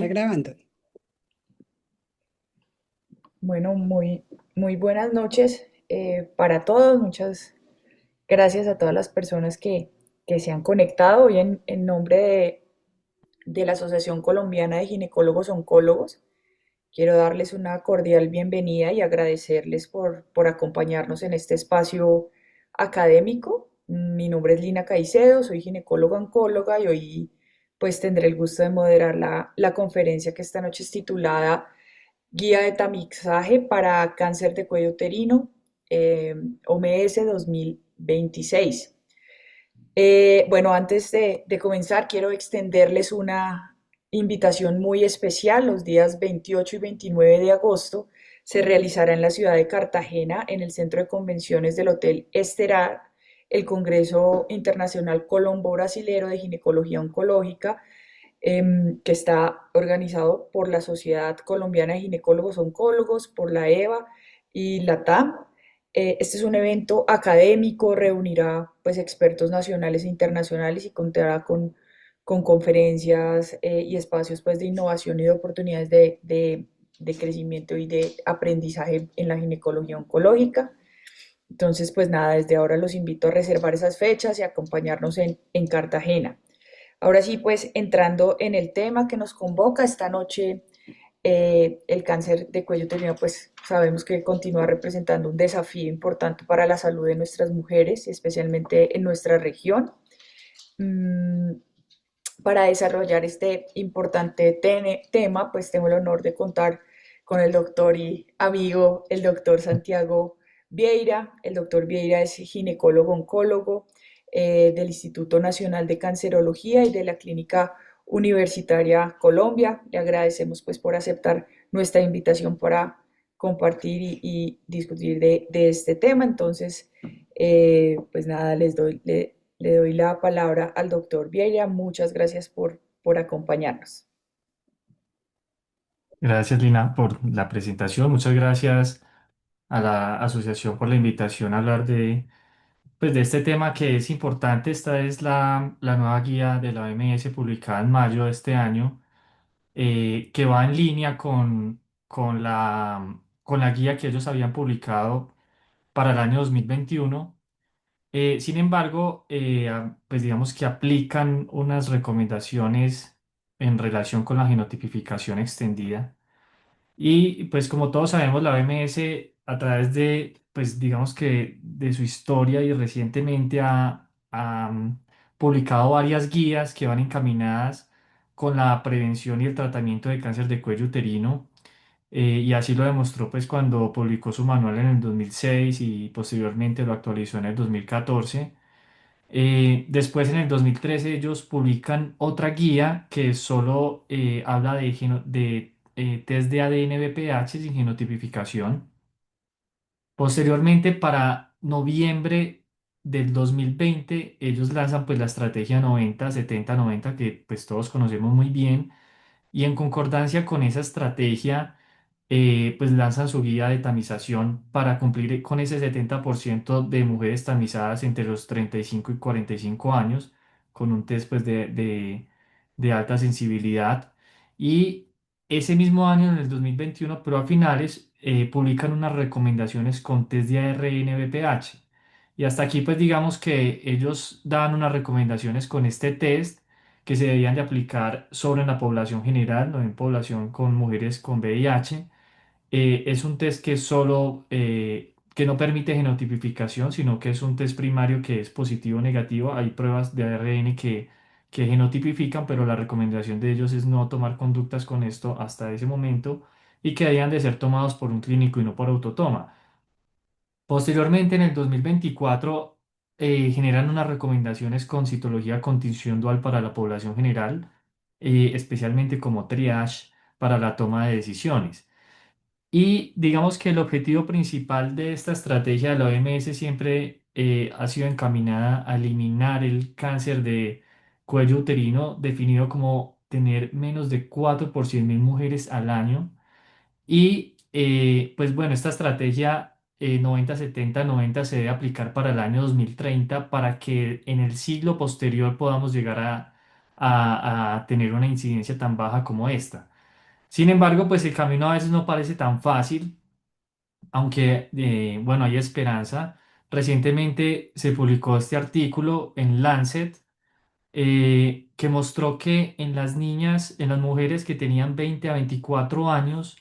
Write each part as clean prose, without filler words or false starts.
Está grabando. Bueno, muy buenas noches para todos. Muchas gracias a todas las personas que se han conectado hoy en nombre de la Asociación Colombiana de Ginecólogos Oncólogos. Quiero darles una cordial bienvenida y agradecerles por acompañarnos en este espacio académico. Mi nombre es Lina Caicedo, soy ginecóloga oncóloga y hoy pues tendré el gusto de moderar la conferencia que esta noche es titulada Guía de tamizaje para cáncer de cuello uterino, eh, OMS 2026. Bueno, antes de comenzar, quiero extenderles una invitación muy especial. Los días 28 y 29 de agosto se realizará en la ciudad de Cartagena, en el Centro de Convenciones del Hotel Esterar, el Congreso Internacional Colombo Brasilero de Ginecología Oncológica, que está organizado por la Sociedad Colombiana de Ginecólogos Oncólogos, por la EVA y la TAM. Este es un evento académico, reunirá pues expertos nacionales e internacionales y contará con conferencias y espacios pues de innovación y de oportunidades de crecimiento y de aprendizaje en la ginecología oncológica. Entonces, pues nada, desde ahora los invito a reservar esas fechas y acompañarnos en Cartagena. Ahora sí, pues entrando en el tema que nos convoca esta noche, el cáncer de cuello uterino, pues sabemos que continúa representando un desafío importante para la salud de nuestras mujeres, especialmente en nuestra región. Mm, para desarrollar este importante tema, pues tengo el honor de contar con el doctor y amigo, el doctor Santiago Vieira. El doctor Vieira es ginecólogo oncólogo del Instituto Nacional de Cancerología y de la Clínica Universitaria Colombia. Le agradecemos pues por aceptar nuestra invitación para compartir y discutir de este tema. Entonces, pues nada, le doy la palabra al doctor Vieira. Muchas gracias por acompañarnos. Gracias, Lina, por la presentación. Muchas gracias a la asociación por la invitación a hablar pues, de este tema que es importante. Esta es la nueva guía de la OMS publicada en mayo de este año, que va en línea con la guía que ellos habían publicado para el año 2021. Sin embargo, pues digamos que aplican unas recomendaciones en relación con la genotipificación extendida. Y pues como todos sabemos, la OMS a través de, pues digamos que de su historia y recientemente ha publicado varias guías que van encaminadas con la prevención y el tratamiento de cáncer de cuello uterino. Y así lo demostró pues cuando publicó su manual en el 2006 y posteriormente lo actualizó en el 2014. Después, en el 2013, ellos publican otra guía que solo habla de test de ADN BPH sin genotipificación. Posteriormente, para noviembre del 2020, ellos lanzan pues la estrategia 90-70-90 que pues todos conocemos muy bien, y en concordancia con esa estrategia, pues lanzan su guía de tamización para cumplir con ese 70% de mujeres tamizadas entre los 35 y 45 años, con un test pues, de alta sensibilidad. Y ese mismo año, en el 2021, pero a finales, publican unas recomendaciones con test de ARN-BPH. Y hasta aquí, pues digamos que ellos dan unas recomendaciones con este test que se debían de aplicar sobre la población general, no en población con mujeres con VIH. Es un test que solo, que no permite genotipificación, sino que es un test primario que es positivo o negativo. Hay pruebas de ARN que genotipifican, pero la recomendación de ellos es no tomar conductas con esto hasta ese momento y que debían de ser tomados por un clínico y no por autotoma. Posteriormente, en el 2024, generan unas recomendaciones con citología con tinción dual para la población general, especialmente como triage para la toma de decisiones. Y digamos que el objetivo principal de esta estrategia de la OMS siempre ha sido encaminada a eliminar el cáncer de cuello uterino, definido como tener menos de 4 por 100.000 mujeres al año. Y pues bueno, esta estrategia 90-70-90 se debe aplicar para el año 2030 para que en el siglo posterior podamos llegar a tener una incidencia tan baja como esta. Sin embargo, pues el camino a veces no parece tan fácil, aunque, bueno, hay esperanza. Recientemente se publicó este artículo en Lancet que mostró que en las niñas, en las mujeres que tenían 20 a 24 años,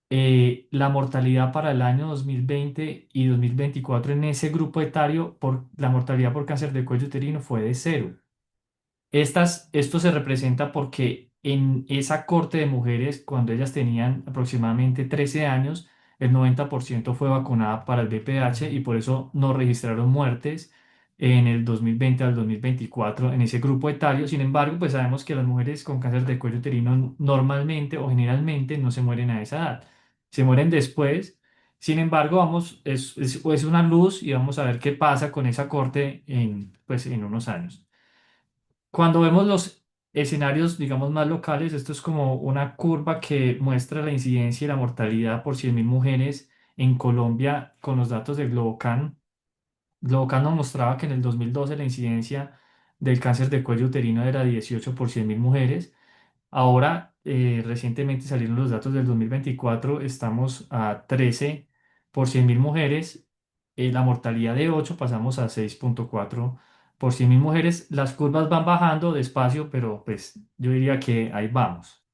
la mortalidad para el año 2020 y 2024 en ese grupo etario, por la mortalidad por cáncer de cuello uterino fue de cero. Esto se representa porque en esa corte de mujeres, cuando ellas tenían aproximadamente 13 años, el 90% fue vacunada para el VPH y por eso no registraron muertes en el 2020 al 2024 en ese grupo etario. Sin embargo, pues sabemos que las mujeres con cáncer de cuello uterino normalmente o generalmente no se mueren a esa edad, se mueren después. Sin embargo, vamos, es una luz y vamos a ver qué pasa con esa corte en, pues, en unos años. Cuando vemos los escenarios, digamos, más locales, esto es como una curva que muestra la incidencia y la mortalidad por 100.000 mujeres en Colombia con los datos de Globocan. Globocan nos mostraba que en el 2012 la incidencia del cáncer de cuello uterino era 18 por 100.000 mujeres. Ahora, recientemente salieron los datos del 2024, estamos a 13 por 100.000 mujeres, la mortalidad de 8 pasamos a 6,4 por 100.000 mujeres. Las curvas van bajando despacio, pero pues yo diría que ahí vamos.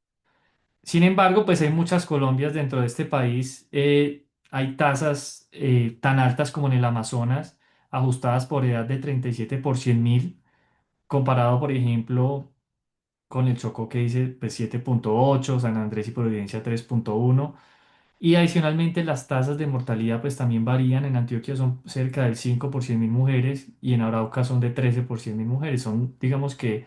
Sin embargo, pues hay muchas Colombias dentro de este país, hay tasas tan altas como en el Amazonas, ajustadas por edad de 37 por 100.000, comparado, por ejemplo, con el Chocó que dice pues 7,8, San Andrés y Providencia 3,1. Y adicionalmente las tasas de mortalidad pues también varían. En Antioquia son cerca del 5 por 100.000 mujeres y en Arauca son de 13 por 100.000 mujeres. Son, digamos que,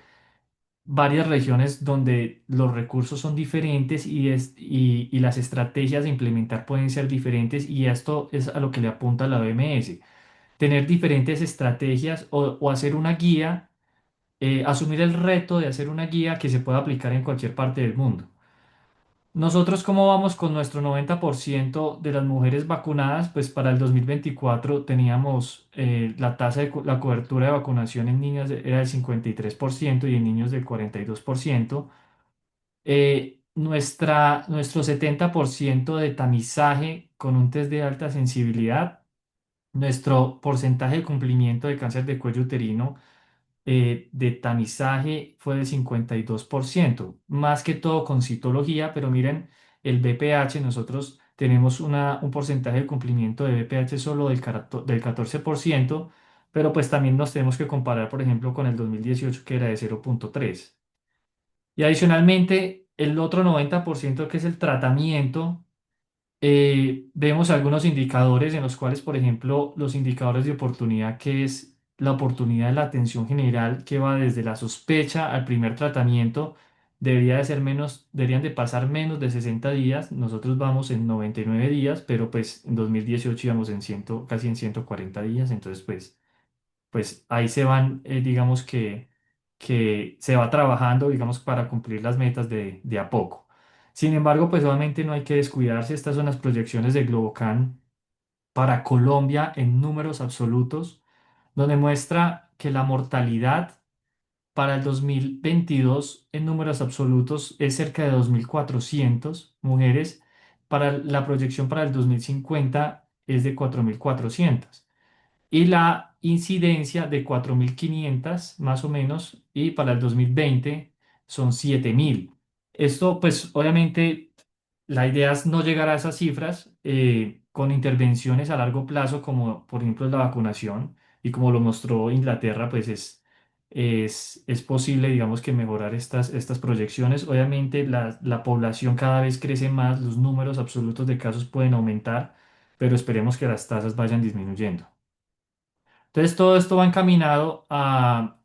varias regiones donde los recursos son diferentes y las estrategias de implementar pueden ser diferentes y esto es a lo que le apunta la OMS. Tener diferentes estrategias o hacer una guía, asumir el reto de hacer una guía que se pueda aplicar en cualquier parte del mundo. Nosotros, ¿cómo vamos con nuestro 90% de las mujeres vacunadas? Pues para el 2024 teníamos la tasa de la cobertura de vacunación en niñas era del 53% y en niños del 42%. Nuestro 70% de tamizaje con un test de alta sensibilidad, nuestro porcentaje de cumplimiento de cáncer de cuello uterino de tamizaje fue del 52%, más que todo con citología, pero miren, el BPH, nosotros tenemos un porcentaje de cumplimiento de BPH solo del 14%, pero pues también nos tenemos que comparar, por ejemplo, con el 2018 que era de 0,3. Y adicionalmente, el otro 90% que es el tratamiento, vemos algunos indicadores en los cuales, por ejemplo, los indicadores de oportunidad, que es la oportunidad de la atención general, que va desde la sospecha al primer tratamiento, deberían de pasar menos de 60 días. Nosotros vamos en 99 días, pero pues en 2018 íbamos en 100, casi en 140 días. Entonces, pues ahí se van, digamos que se va trabajando, digamos, para cumplir las metas de a poco. Sin embargo, pues obviamente no hay que descuidarse. Estas son las proyecciones de Globocan para Colombia en números absolutos, donde muestra que la mortalidad para el 2022 en números absolutos es cerca de 2.400 mujeres. Para la proyección para el 2050 es de 4.400 y la incidencia de 4.500 más o menos, y para el 2020 son 7.000. Esto, pues obviamente, la idea es no llegar a esas cifras con intervenciones a largo plazo, como por ejemplo la vacunación, y como lo mostró Inglaterra, pues es posible, digamos, que mejorar estas proyecciones. Obviamente la población cada vez crece más, los números absolutos de casos pueden aumentar, pero esperemos que las tasas vayan disminuyendo. Entonces, todo esto va encaminado a,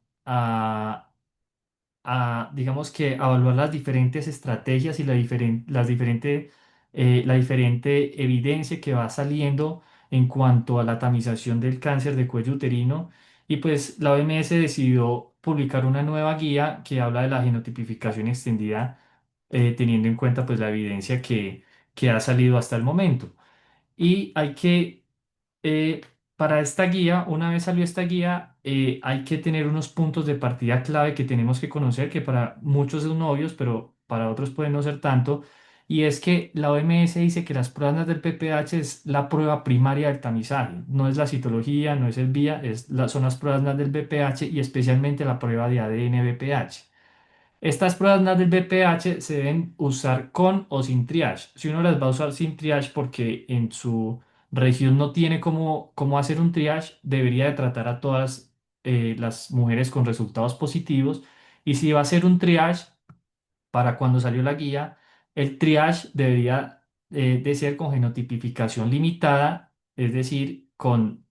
digamos que, a evaluar las diferentes estrategias y la diferente evidencia que va saliendo en cuanto a la tamización del cáncer de cuello uterino. Y pues la OMS decidió publicar una nueva guía que habla de la genotipificación extendida, teniendo en cuenta pues la evidencia que ha salido hasta el momento. Y eh, para esta guía, una vez salió esta guía, hay que tener unos puntos de partida clave que tenemos que conocer, que para muchos son obvios, pero para otros pueden no ser tanto. y es que la OMS dice que las pruebas del PPH es la prueba primaria del tamizaje, no es la citología, no es el VIA, son las pruebas NAT del BPH y especialmente la prueba de ADN BPH. Estas pruebas NAT del BPH se deben usar con o sin triage. Si uno las va a usar sin triage porque en su región no tiene cómo hacer un triage, debería de tratar a todas las mujeres con resultados positivos. Y si va a hacer un triage, para cuando salió la guía, el triage debería de ser con genotipificación limitada, es decir, con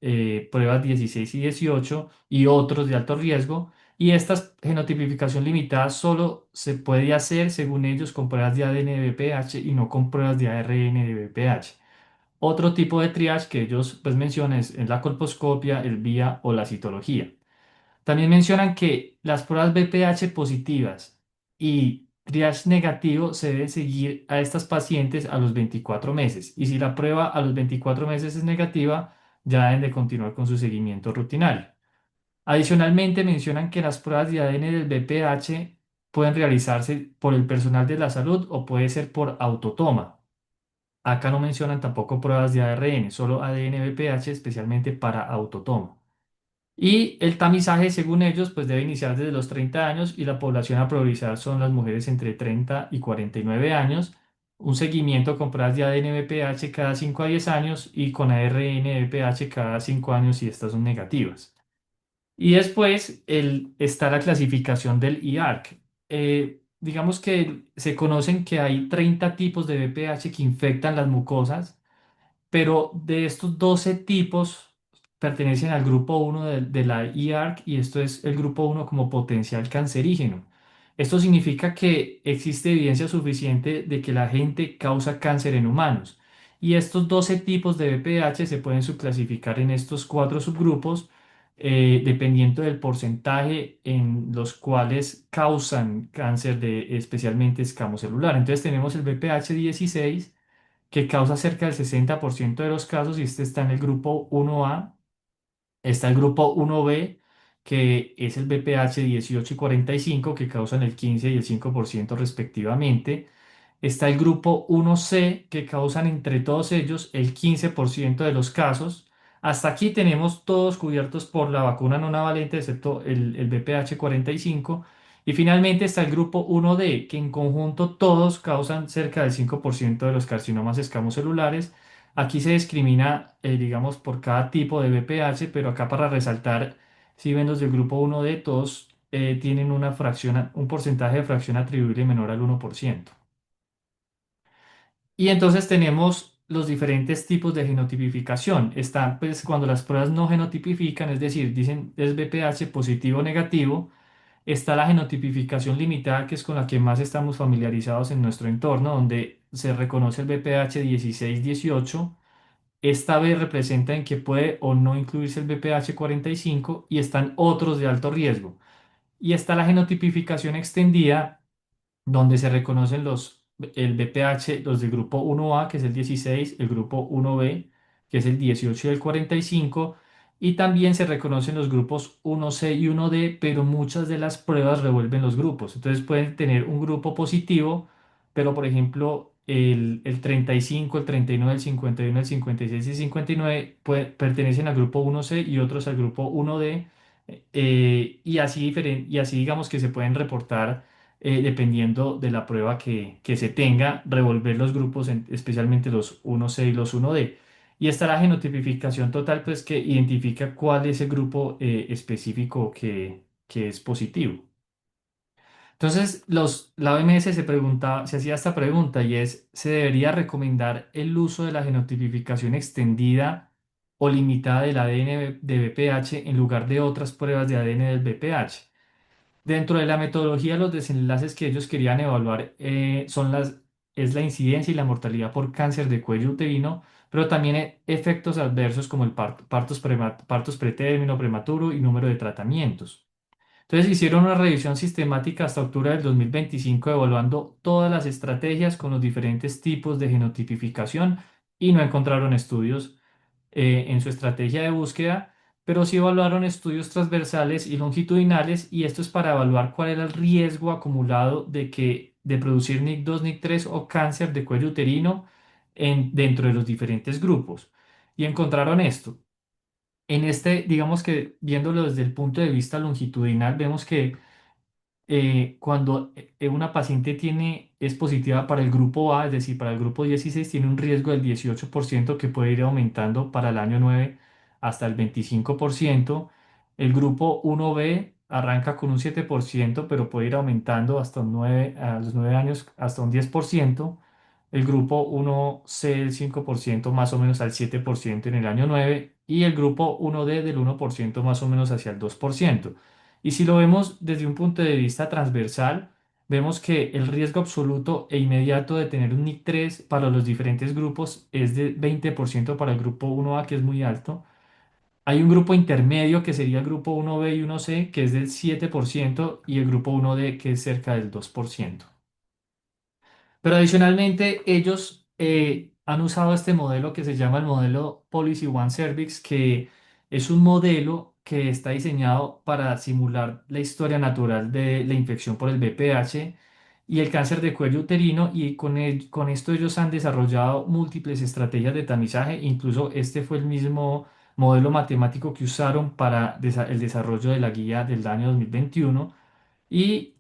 pruebas 16 y 18 y otros de alto riesgo. Y esta genotipificación limitada solo se puede hacer, según ellos, con pruebas de ADN de BPH y no con pruebas de ARN de BPH. Otro tipo de triage que ellos pues mencionan es la colposcopia, el VIA o la citología. También mencionan que las pruebas BPH positivas y triage negativo se debe seguir a estas pacientes a los 24 meses. Y si la prueba a los 24 meses es negativa, ya deben de continuar con su seguimiento rutinario. Adicionalmente, mencionan que las pruebas de ADN del BPH pueden realizarse por el personal de la salud o puede ser por autotoma. Acá no mencionan tampoco pruebas de ARN, solo ADN BPH especialmente para autotoma. Y el tamizaje, según ellos, pues debe iniciar desde los 30 años y la población a priorizar son las mujeres entre 30 y 49 años. Un seguimiento con pruebas de ADN BPH cada 5 a 10 años y con ARN BPH cada 5 años si estas son negativas. Y después está la clasificación del IARC. Digamos que se conocen que hay 30 tipos de BPH que infectan las mucosas, pero de estos 12 tipos pertenecen al grupo uno de la IARC y esto es el grupo uno como potencial cancerígeno. Esto significa que existe evidencia suficiente de que la gente causa cáncer en humanos. Y estos 12 tipos de VPH se pueden subclasificar en estos cuatro subgrupos dependiendo del porcentaje en los cuales causan cáncer de especialmente escamocelular. Entonces tenemos el VPH 16 que causa cerca del 60% de los casos y este está en el grupo 1A. Está el grupo 1B, que es el BPH 18 y 45, que causan el 15 y el 5% respectivamente. Está el grupo 1C, que causan entre todos ellos el 15% de los casos. Hasta aquí tenemos todos cubiertos por la vacuna no navalente, excepto el BPH 45. Y finalmente está el grupo 1D, que en conjunto todos causan cerca del 5% de los carcinomas escamocelulares. Aquí se discrimina, digamos, por cada tipo de BPH, pero acá para resaltar, si ven los del grupo 1D, todos tienen una fracción, un porcentaje de fracción atribuible menor al 1%. Y entonces tenemos los diferentes tipos de genotipificación. Están, pues, cuando las pruebas no genotipifican, es decir, dicen es BPH positivo o negativo. Está la genotipificación limitada, que es con la que más estamos familiarizados en nuestro entorno, donde se reconoce el BPH 16-18. Esta B representa en que puede o no incluirse el BPH 45 y están otros de alto riesgo. Y está la genotipificación extendida, donde se reconocen el BPH, los del grupo 1A, que es el 16, el grupo 1B, que es el 18 y el 45, y también se reconocen los grupos 1C y 1D, pero muchas de las pruebas revuelven los grupos. Entonces pueden tener un grupo positivo, pero por ejemplo el 35, el 39, el 51, el 56 y 59 pertenecen al grupo 1C y otros al grupo 1D, y así digamos que se pueden reportar dependiendo de la prueba que se tenga, revolver los grupos, especialmente los 1C y los 1D. Y está la genotipificación total, pues que identifica cuál es el grupo específico que es positivo. Entonces, la OMS se hacía esta pregunta y es, ¿se debería recomendar el uso de la genotipificación extendida o limitada del ADN de BPH en lugar de otras pruebas de ADN del BPH? Dentro de la metodología, los desenlaces que ellos querían evaluar es la incidencia y la mortalidad por cáncer de cuello uterino, pero también efectos adversos como el partos pretérmino, prematuro y número de tratamientos. Entonces hicieron una revisión sistemática hasta octubre del 2025 evaluando todas las estrategias con los diferentes tipos de genotipificación y no encontraron estudios en su estrategia de búsqueda, pero sí evaluaron estudios transversales y longitudinales y esto es para evaluar cuál era el riesgo acumulado de que de producir NIC2, NIC3 o cáncer de cuello uterino dentro de los diferentes grupos. Y encontraron esto. En este, digamos que viéndolo desde el punto de vista longitudinal, vemos que cuando una paciente es positiva para el grupo A, es decir, para el grupo 16, tiene un riesgo del 18% que puede ir aumentando para el año 9 hasta el 25%. El grupo 1B arranca con un 7%, pero puede ir aumentando hasta a los 9 años hasta un 10%. El grupo 1C del 5% más o menos al 7% en el año 9 y el grupo 1D del 1% más o menos hacia el 2%. Y si lo vemos desde un punto de vista transversal, vemos que el riesgo absoluto e inmediato de tener un NIC3 para los diferentes grupos es de 20% para el grupo 1A, que es muy alto. Hay un grupo intermedio que sería el grupo 1B y 1C, que es del 7%, y el grupo 1D, que es cerca del 2%. Pero adicionalmente, ellos han usado este modelo que se llama el modelo Policy One Cervix, que es un modelo que está diseñado para simular la historia natural de la infección por el VPH y el cáncer de cuello uterino, y con esto ellos han desarrollado múltiples estrategias de tamizaje. Incluso este fue el mismo modelo matemático que usaron para el desarrollo de la guía del año 2021 y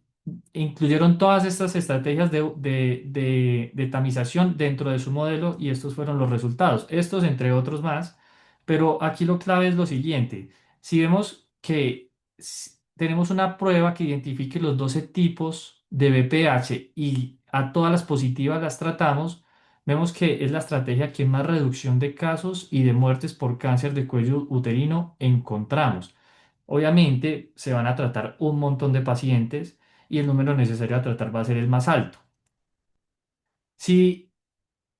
incluyeron todas estas estrategias de tamización dentro de su modelo y estos fueron los resultados. Estos entre otros más, pero aquí lo clave es lo siguiente. Si vemos que tenemos una prueba que identifique los 12 tipos de BPH y a todas las positivas las tratamos, vemos que es la estrategia que más reducción de casos y de muertes por cáncer de cuello uterino encontramos. Obviamente se van a tratar un montón de pacientes y el número necesario a tratar va a ser el más alto. Si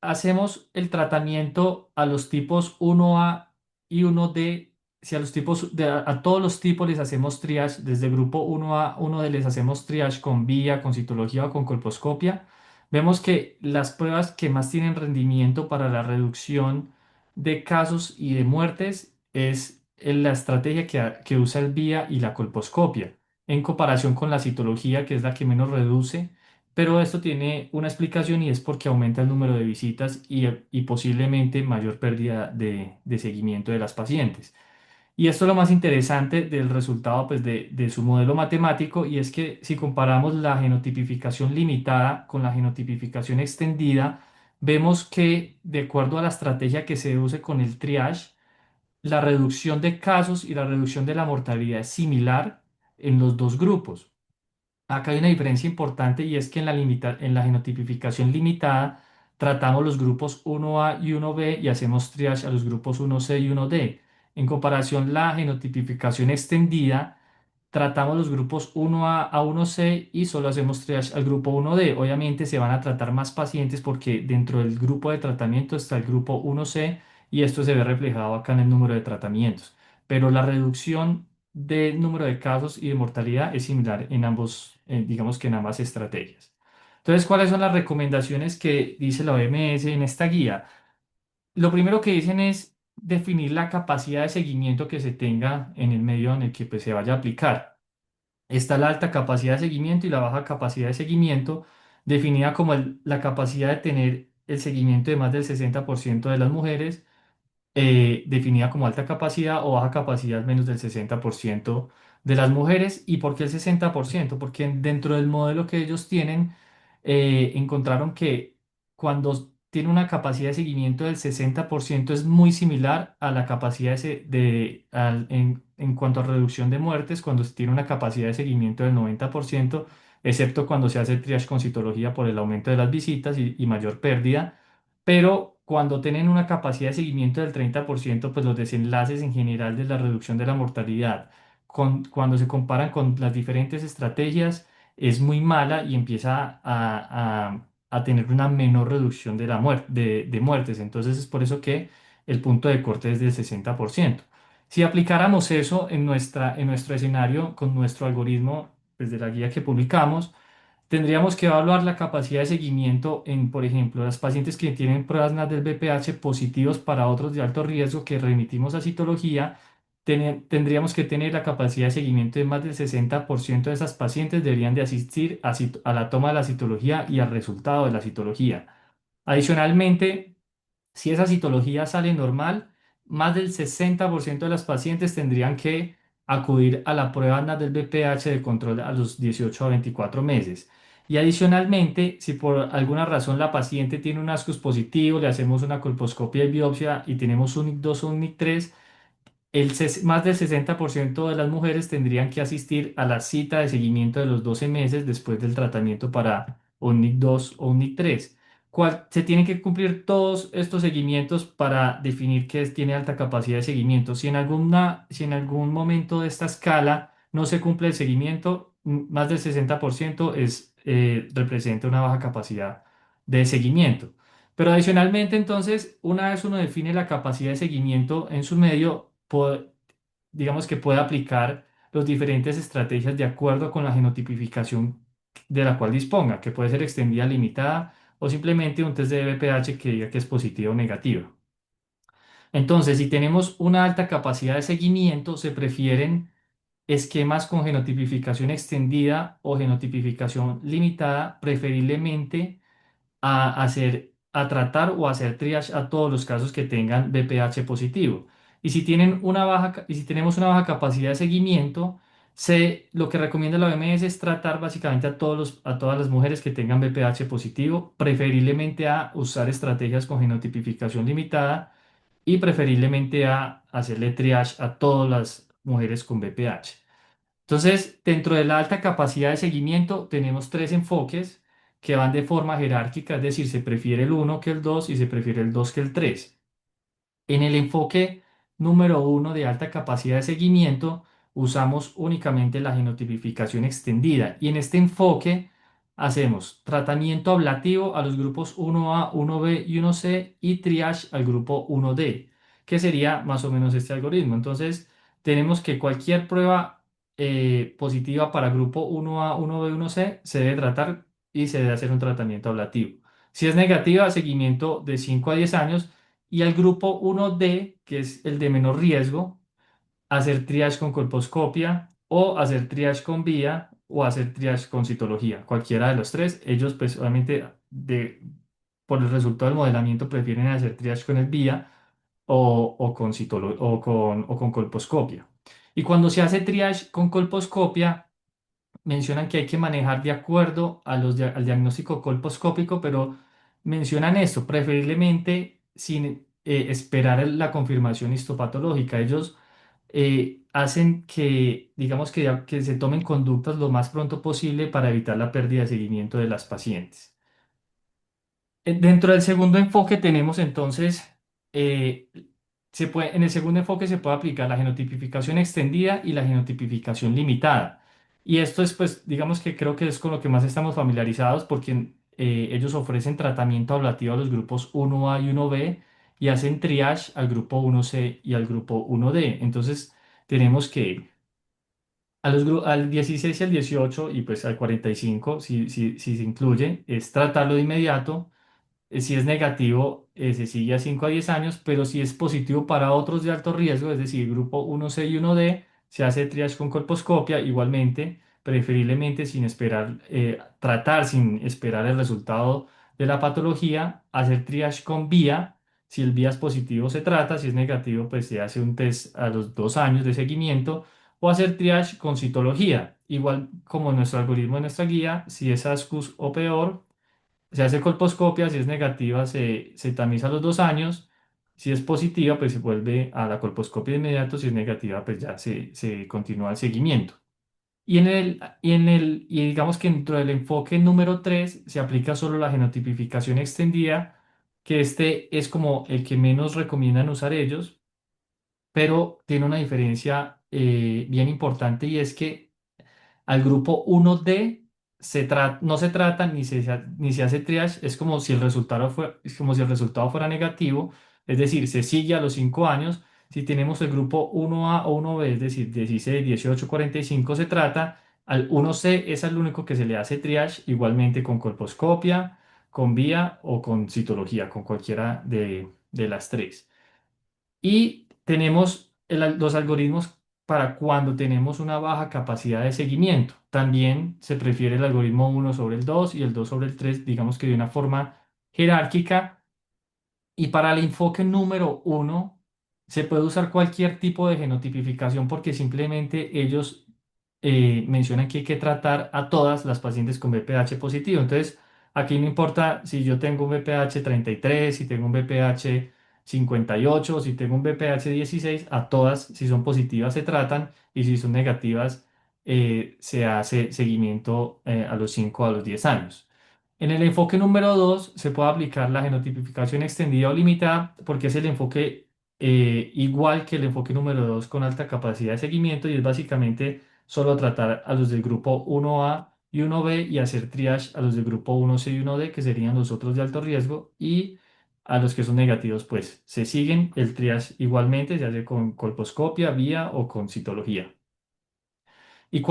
hacemos el tratamiento a los tipos 1A y 1D, si a los tipos a todos los tipos les hacemos triage, desde el grupo 1A, 1D les hacemos triage con vía, con citología o con colposcopia, vemos que las pruebas que más tienen rendimiento para la reducción de casos y de muertes es la estrategia que usa el vía y la colposcopia, en comparación con la citología, que es la que menos reduce, pero esto tiene una explicación y es porque aumenta el número de visitas y posiblemente mayor pérdida de seguimiento de las pacientes. Y esto es lo más interesante del resultado pues, de su modelo matemático, y es que si comparamos la genotipificación limitada con la genotipificación extendida, vemos que de acuerdo a la estrategia que se use con el triage, la reducción de casos y la reducción de la mortalidad es similar en los dos grupos. Acá hay una diferencia importante y es que en la genotipificación limitada tratamos los grupos 1A y 1B y hacemos triage a los grupos 1C y 1D. En comparación, la genotipificación extendida tratamos los grupos 1A a 1C y solo hacemos triage al grupo 1D. Obviamente se van a tratar más pacientes porque dentro del grupo de tratamiento está el grupo 1C y esto se ve reflejado acá en el número de tratamientos. Pero la reducción del número de casos y de mortalidad es similar en ambos, digamos que en ambas estrategias. Entonces, ¿cuáles son las recomendaciones que dice la OMS en esta guía? Lo primero que dicen es definir la capacidad de seguimiento que se tenga en el medio en el que pues, se vaya a aplicar. Está la alta capacidad de seguimiento y la baja capacidad de seguimiento, definida como la capacidad de tener el seguimiento de más del 60% de las mujeres, definida como alta capacidad, o baja capacidad menos del 60% de las mujeres. ¿Y por qué el 60%? Porque dentro del modelo que ellos tienen, encontraron que cuando tiene una capacidad de seguimiento del 60% es muy similar a la capacidad en cuanto a reducción de muertes cuando se tiene una capacidad de seguimiento del 90%, excepto cuando se hace triage con citología por el aumento de las visitas y mayor pérdida. Pero cuando tienen una capacidad de seguimiento del 30%, pues los desenlaces en general de la reducción de la mortalidad, cuando se comparan con las diferentes estrategias, es muy mala y empieza a tener una menor reducción de, de muertes. Entonces es por eso que el punto de corte es del 60%. Si aplicáramos eso en nuestro escenario con nuestro algoritmo, desde la guía que publicamos, tendríamos que evaluar la capacidad de seguimiento en, por ejemplo, las pacientes que tienen pruebas NAT del BPH positivos para otros de alto riesgo que remitimos a citología, tendríamos que tener la capacidad de seguimiento de más del 60% de esas pacientes deberían de asistir a la toma de la citología y al resultado de la citología. Adicionalmente, si esa citología sale normal, más del 60% de las pacientes tendrían que acudir a la prueba anual del BPH de control a los 18 a 24 meses. Y adicionalmente, si por alguna razón la paciente tiene un ASCUS positivo, le hacemos una colposcopia y biopsia y tenemos un NIC2 o un NIC3, más del 60% de las mujeres tendrían que asistir a la cita de seguimiento de los 12 meses después del tratamiento para un NIC2 o un NIC3. Se tienen que cumplir todos estos seguimientos para definir que tiene alta capacidad de seguimiento. Si en algún momento de esta escala no se cumple el seguimiento, más del 60% representa una baja capacidad de seguimiento. Pero adicionalmente, entonces, una vez uno define la capacidad de seguimiento en su medio, digamos que puede aplicar las diferentes estrategias de acuerdo con la genotipificación de la cual disponga, que puede ser extendida, limitada o simplemente un test de BPH que diga que es positivo o negativo. Entonces, si tenemos una alta capacidad de seguimiento, se prefieren esquemas con genotipificación extendida o genotipificación limitada, preferiblemente a tratar o hacer triage a todos los casos que tengan BPH positivo. Y si tenemos una baja capacidad de seguimiento, lo que recomienda la OMS es tratar básicamente a todas las mujeres que tengan BPH positivo, preferiblemente a usar estrategias con genotipificación limitada y preferiblemente a hacerle triage a todas las mujeres con BPH. Entonces, dentro de la alta capacidad de seguimiento, tenemos tres enfoques que van de forma jerárquica, es decir, se prefiere el uno que el 2 y se prefiere el 2 que el 3. En el enfoque número uno de alta capacidad de seguimiento, usamos únicamente la genotipificación extendida y en este enfoque hacemos tratamiento ablativo a los grupos 1A, 1B y 1C y triage al grupo 1D, que sería más o menos este algoritmo. Entonces, tenemos que cualquier prueba positiva para grupo 1A, 1B, 1C se debe tratar y se debe hacer un tratamiento ablativo. Si es negativa, seguimiento de 5 a 10 años y al grupo 1D, que es el de menor riesgo, hacer triage con colposcopia o hacer triage con vía o hacer triage con citología. Cualquiera de los tres, ellos pues obviamente por el resultado del modelamiento prefieren hacer triage con el vía o con colposcopia. Y cuando se hace triage con colposcopia, mencionan que hay que manejar de acuerdo al diagnóstico colposcópico, pero mencionan esto, preferiblemente sin esperar la confirmación histopatológica. Ellos hacen que, digamos que se tomen conductas lo más pronto posible para evitar la pérdida de seguimiento de las pacientes. Dentro del segundo enfoque tenemos entonces, eh, en el segundo enfoque se puede aplicar la genotipificación extendida y la genotipificación limitada. Y esto es, pues, digamos que creo que es con lo que más estamos familiarizados porque ellos ofrecen tratamiento ablativo a los grupos 1A y 1B y hacen triage al grupo 1C y al grupo 1D. Entonces, tenemos que al 16 y al 18 y pues al 45, si se incluye, es tratarlo de inmediato. Si es negativo, se sigue a 5 a 10 años, pero si es positivo para otros de alto riesgo, es decir, grupo 1C y 1D, se hace triage con colposcopia igualmente, preferiblemente tratar sin esperar el resultado de la patología, hacer triage con vía, si el vía es positivo se trata, si es negativo pues se hace un test a los 2 años de seguimiento, o hacer triage con citología, igual como nuestro algoritmo de nuestra guía, si es ASCUS o peor se hace colposcopia, si es negativa se tamiza a los 2 años, si es positiva pues se vuelve a la colposcopia de inmediato, si es negativa pues ya se continúa el seguimiento. Y digamos que dentro del enfoque número 3 se aplica solo la genotipificación extendida, que este es como el que menos recomiendan usar ellos, pero tiene una diferencia bien importante y es que al grupo 1D no se trata ni se hace triage, es como si el resultado fuera negativo, es decir, se sigue a los 5 años. Si tenemos el grupo 1A o 1B, es decir, 16, 18, 45, se trata, al 1C es el único que se le hace triage, igualmente con colposcopia, con vía o con citología, con cualquiera de las tres. Y tenemos los algoritmos para cuando tenemos una baja capacidad de seguimiento. También se prefiere el algoritmo uno sobre el 2 y el 2 sobre el 3, digamos que de una forma jerárquica. Y para el enfoque número uno, se puede usar cualquier tipo de genotipificación porque simplemente ellos mencionan que hay que tratar a todas las pacientes con VPH positivo. Entonces, aquí no importa si yo tengo un VPH 33, si tengo un VPH 58 o si tengo un VPH 16, a todas, si son positivas, se tratan y si son negativas, se hace seguimiento a los 5 a los 10 años. En el enfoque número 2 se puede aplicar la genotipificación extendida o limitada porque es el enfoque igual que el enfoque número 2 con alta capacidad de seguimiento y es básicamente solo tratar a los del grupo 1A y 1B y hacer triage a los del grupo 1C y 1D que serían los otros de alto riesgo y a los que son negativos pues se siguen el triage igualmente, se hace con colposcopia, vía o con citología. Y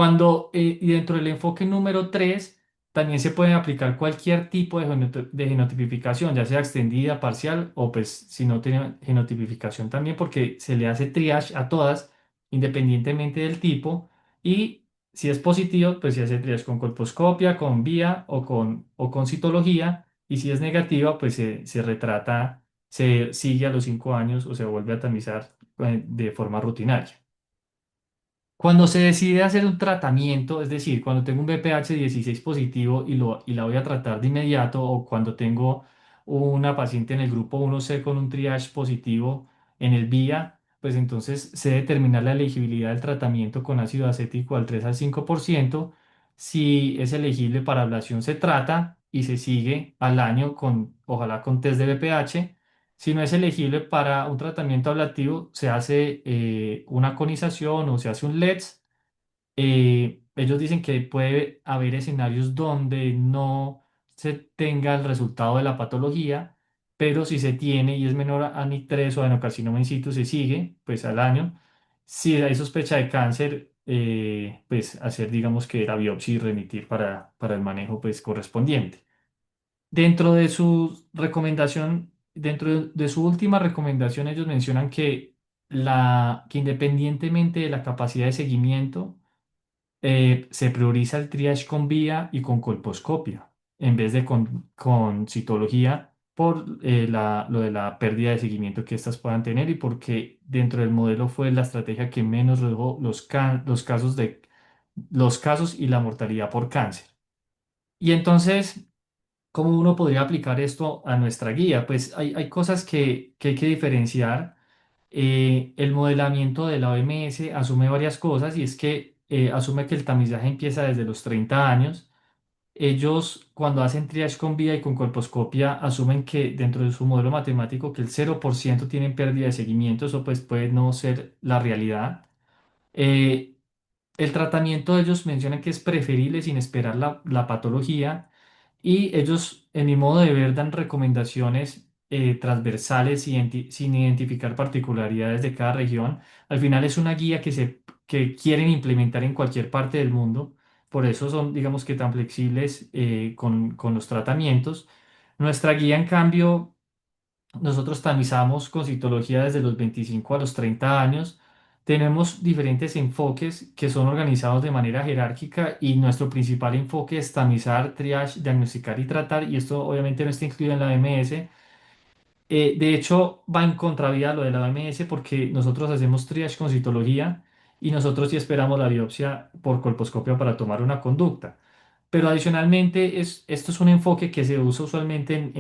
dentro del enfoque número 3 también se puede aplicar cualquier tipo de, de genotipificación, ya sea extendida, parcial o pues si no tiene genotipificación también, porque se le hace triage a todas, independientemente del tipo. Y si es positivo, pues se hace triage con colposcopia, con vía o con citología. Y si es negativa, pues se retrata, se sigue a los 5 años o se vuelve a tamizar de forma rutinaria. Cuando se decide hacer un tratamiento, es decir, cuando tengo un BPH 16 positivo y la voy a tratar de inmediato, o cuando tengo una paciente en el grupo 1C con un triage positivo en el VIA, pues entonces se determina la elegibilidad del tratamiento con ácido acético al 3 al 5%. Si es elegible para ablación, se trata y se sigue al año con, ojalá con test de BPH. Si no es elegible para un tratamiento ablativo, se hace una conización o se hace un LEDS. Ellos dicen que puede haber escenarios donde no se tenga el resultado de la patología, pero si se tiene y es menor a NIC3 o adenocarcinoma in situ, se sigue pues al año. Si hay sospecha de cáncer, pues hacer digamos que la biopsia y remitir para el manejo pues correspondiente. Dentro de su recomendación, dentro de su última recomendación, ellos mencionan que, que independientemente de la capacidad de seguimiento, se prioriza el triage con vía y con colposcopia, en vez de con citología, por lo de la pérdida de seguimiento que éstas puedan tener y porque dentro del modelo fue la estrategia que menos redujo los casos y la mortalidad por cáncer. Y entonces, ¿cómo uno podría aplicar esto a nuestra guía? Pues hay cosas que hay que diferenciar. El modelamiento de la OMS asume varias cosas y es que asume que el tamizaje empieza desde los 30 años. Ellos, cuando hacen triage con vía y con colposcopia, asumen que dentro de su modelo matemático que el 0% tienen pérdida de seguimiento. Eso pues puede no ser la realidad. Eh, el tratamiento ellos mencionan que es preferible sin esperar la patología y ellos, en mi modo de ver, dan recomendaciones transversales sin identificar particularidades de cada región. Al final es una guía que quieren implementar en cualquier parte del mundo, por eso son, digamos que tan flexibles con los tratamientos. Nuestra guía, en cambio, nosotros tamizamos con citología desde los 25 a los 30 años. Tenemos diferentes enfoques que son organizados de manera jerárquica y nuestro principal enfoque es tamizar, triage, diagnosticar y tratar. Y esto obviamente no está incluido en la OMS. De hecho, va en contravía lo de la OMS porque nosotros hacemos triage con citología y nosotros sí esperamos la biopsia por colposcopia para tomar una conducta. Pero adicionalmente, esto es un enfoque que se usa usualmente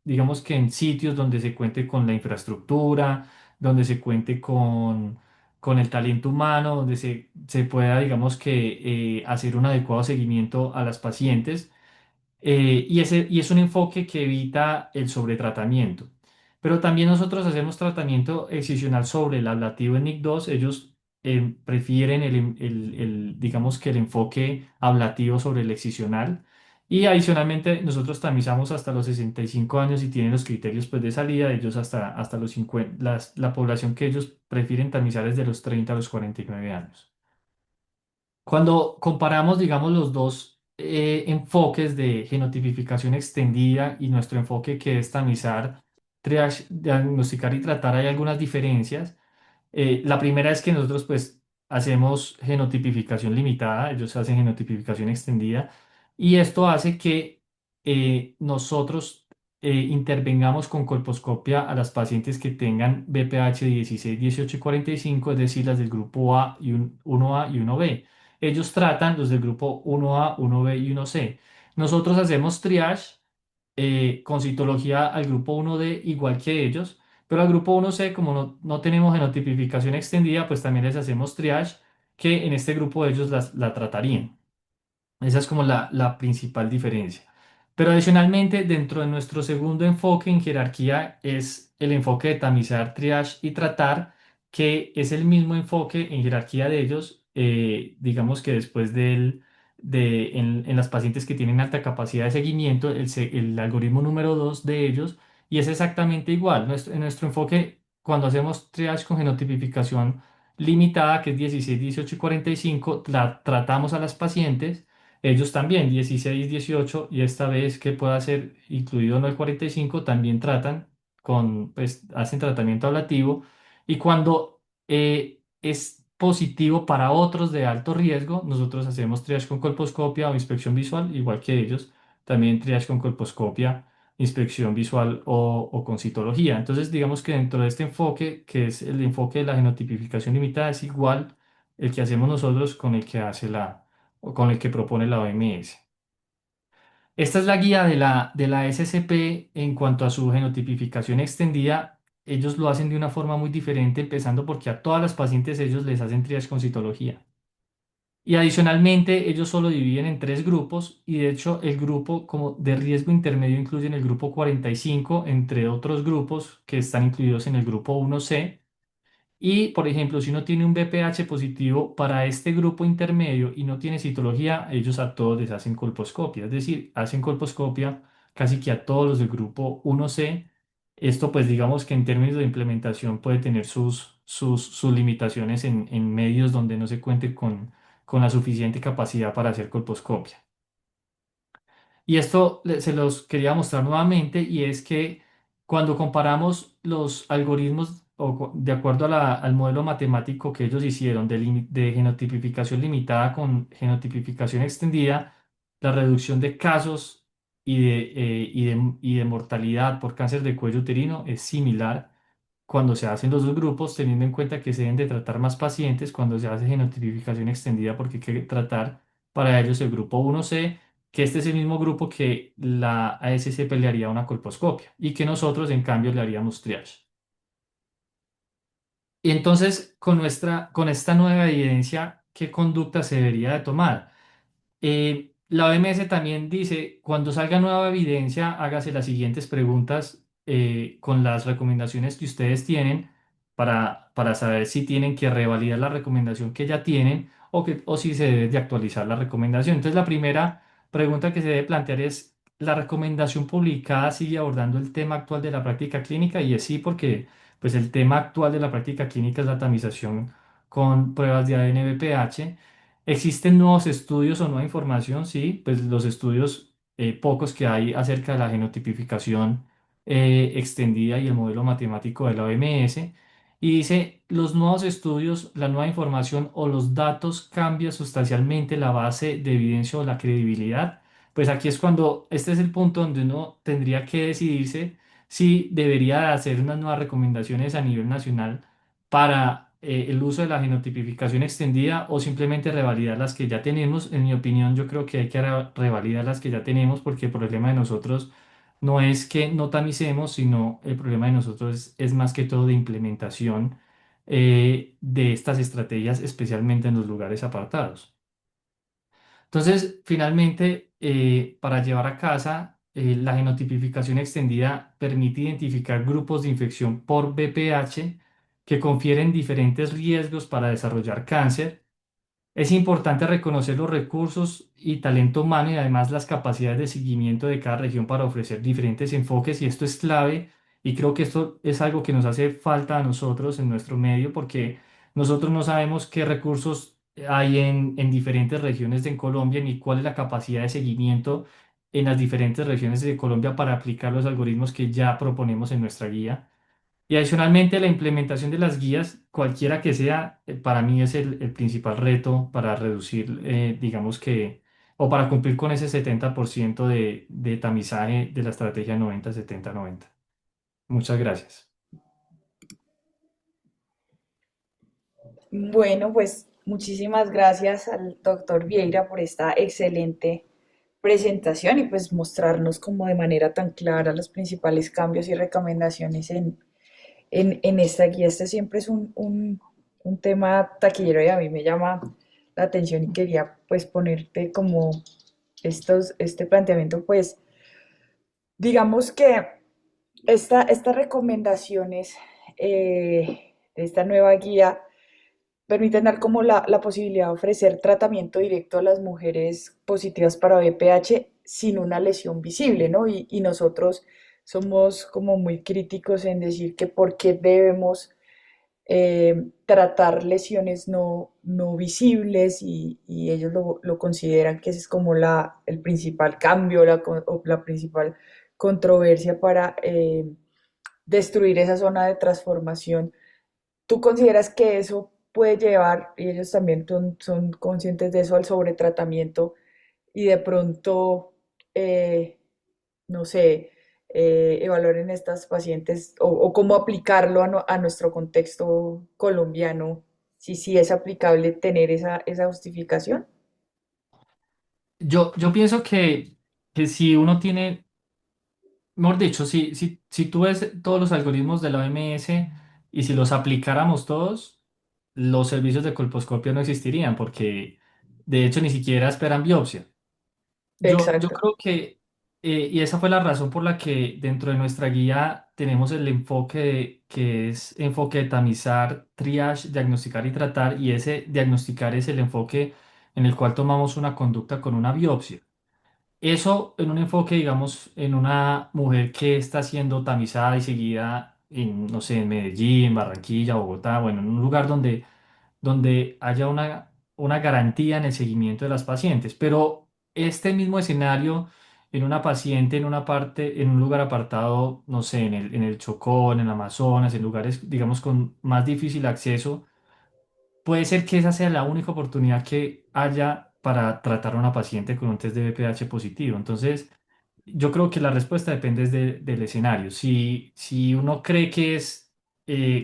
digamos que en sitios donde se cuente con la infraestructura, donde se cuente con el talento humano, donde se pueda, digamos que, hacer un adecuado seguimiento a las pacientes. Y es un enfoque que evita el sobretratamiento. Pero también nosotros hacemos tratamiento excisional sobre el ablativo en NIC2. Ellos prefieren digamos que el enfoque ablativo sobre el excisional. Y adicionalmente nosotros tamizamos hasta los 65 años y tienen los criterios pues, de salida. Ellos hasta los 50, la población que ellos prefieren tamizar es de los 30 a los 49 años. Cuando comparamos, digamos, los dos enfoques de genotipificación extendida y nuestro enfoque que es tamizar, triage, diagnosticar y tratar, hay algunas diferencias. La primera es que nosotros pues hacemos genotipificación limitada, ellos hacen genotipificación extendida y esto hace que nosotros intervengamos con colposcopia a las pacientes que tengan BPH 16, 18 y 45, es decir, las del grupo A y 1A y 1B. Ellos tratan los del grupo 1A, 1B y 1C. Nosotros hacemos triage con citología al grupo 1D igual que ellos, pero al grupo 1C, como no tenemos genotipificación extendida, pues también les hacemos triage, que en este grupo ellos la tratarían. Esa es como la principal diferencia. Pero adicionalmente, dentro de nuestro segundo enfoque en jerarquía es el enfoque de tamizar, triage y tratar, que es el mismo enfoque en jerarquía de ellos, digamos que después en las pacientes que tienen alta capacidad de seguimiento, el algoritmo número 2 de ellos, y es exactamente igual. En nuestro enfoque, cuando hacemos triage con genotipificación limitada, que es 16, 18 y 45, tratamos a las pacientes ellos también, 16, 18, y esta vez que pueda ser incluido en el 45, también tratan pues hacen tratamiento ablativo. Y cuando es positivo para otros de alto riesgo, nosotros hacemos triage con colposcopia o inspección visual, igual que ellos, también triage con colposcopia, inspección visual o con citología. Entonces, digamos que dentro de este enfoque, que es el enfoque de la genotipificación limitada, es igual el que hacemos nosotros con el que hace o con el que propone la OMS. Esta es la guía de la SCP en cuanto a su genotipificación extendida. Ellos lo hacen de una forma muy diferente, empezando porque a todas las pacientes ellos les hacen triage con citología. Y adicionalmente, ellos solo dividen en tres grupos y de hecho el grupo como de riesgo intermedio incluyen el grupo 45, entre otros grupos que están incluidos en el grupo 1C. Y, por ejemplo, si uno tiene un BPH positivo para este grupo intermedio y no tiene citología, ellos a todos les hacen colposcopia, es decir, hacen colposcopia casi que a todos los del grupo 1C. Esto, pues, digamos que en términos de implementación puede tener sus limitaciones en medios donde no se cuente con la suficiente capacidad para hacer colposcopia. Y esto se los quería mostrar nuevamente y es que cuando comparamos los algoritmos de acuerdo al modelo matemático que ellos hicieron de genotipificación limitada con genotipificación extendida, la reducción de casos y de mortalidad por cáncer de cuello uterino es similar cuando se hacen los dos grupos, teniendo en cuenta que se deben de tratar más pacientes cuando se hace genotipificación extendida, porque hay que tratar para ellos el grupo 1C, que este es el mismo grupo que la ASCP le haría una colposcopia y que nosotros en cambio le haríamos triage. Y entonces, con esta nueva evidencia, ¿qué conducta se debería de tomar? La OMS también dice, cuando salga nueva evidencia, hágase las siguientes preguntas con las recomendaciones que ustedes tienen para saber si tienen que revalidar la recomendación que ya tienen o si se debe de actualizar la recomendación. Entonces, la primera pregunta que se debe plantear es, ¿la recomendación publicada sigue abordando el tema actual de la práctica clínica? Y es sí, porque pues, el tema actual de la práctica clínica es la tamización con pruebas de ADN-BPH. ¿Existen nuevos estudios o nueva información? Sí, pues los estudios pocos que hay acerca de la genotipificación extendida y el modelo matemático de la OMS. Y dice, los nuevos estudios, la nueva información o los datos cambian sustancialmente la base de evidencia o la credibilidad. Pues aquí es cuando, este es el punto donde uno tendría que decidirse si debería de hacer unas nuevas recomendaciones a nivel nacional para el uso de la genotipificación extendida o simplemente revalidar las que ya tenemos. En mi opinión, yo creo que hay que revalidar las que ya tenemos porque el problema de nosotros no es que no tamicemos, sino el problema de nosotros es más que todo de implementación de estas estrategias, especialmente en los lugares apartados. Entonces, finalmente, para llevar a casa, la genotipificación extendida permite identificar grupos de infección por VPH que confieren diferentes riesgos para desarrollar cáncer. Es importante reconocer los recursos y talento humano y además las capacidades de seguimiento de cada región para ofrecer diferentes enfoques y esto es clave y creo que esto es algo que nos hace falta a nosotros en nuestro medio porque nosotros no sabemos qué recursos hay en diferentes regiones de Colombia ni cuál es la capacidad de seguimiento en las diferentes regiones de Colombia para aplicar los algoritmos que ya proponemos en nuestra guía. Y adicionalmente la implementación de las guías, cualquiera que sea, para mí es el principal reto para reducir, digamos que, o para cumplir con ese 70% de tamizaje de la estrategia 90-70-90. Muchas gracias. Bueno, pues muchísimas gracias al doctor Vieira por esta excelente presentación y pues mostrarnos como de manera tan clara los principales cambios y recomendaciones en esta guía. Este siempre es un tema taquillero y a mí me llama la atención y quería pues ponerte como este planteamiento, pues digamos que estas recomendaciones de esta nueva guía permiten dar como la posibilidad de ofrecer tratamiento directo a las mujeres positivas para BPH sin una lesión visible, ¿no? Y nosotros somos como muy críticos en decir que por qué debemos tratar lesiones no visibles y ellos lo consideran que ese es como el principal cambio o la principal controversia para destruir esa zona de transformación. ¿Tú consideras que eso puede llevar, y ellos también son conscientes de eso, al sobretratamiento y de pronto, no sé, evaluar en estas pacientes o cómo aplicarlo a nuestro contexto colombiano, si sí es aplicable tener esa justificación? Yo pienso que si uno tiene, mejor dicho, si tú ves todos los algoritmos de la OMS y si los aplicáramos todos, los servicios de colposcopio no existirían porque de hecho ni siquiera esperan biopsia. Yo Exacto. creo que, y esa fue la razón por la que dentro de nuestra guía tenemos el enfoque que es enfoque de tamizar, triage, diagnosticar y tratar, y ese diagnosticar es el enfoque en el cual tomamos una conducta con una biopsia. Eso en un enfoque, digamos, en una mujer que está siendo tamizada y seguida en, no sé, en Medellín, Barranquilla, Bogotá, bueno, en un lugar donde haya una garantía en el seguimiento de las pacientes. Pero este mismo escenario en una paciente, en una parte, en un lugar apartado, no sé, en el Chocó, en el Amazonas, en lugares, digamos, con más difícil acceso, puede ser que esa sea la única oportunidad que haya para tratar a una paciente con un test de VPH positivo. Entonces, yo creo que la respuesta depende del escenario. Si uno cree que es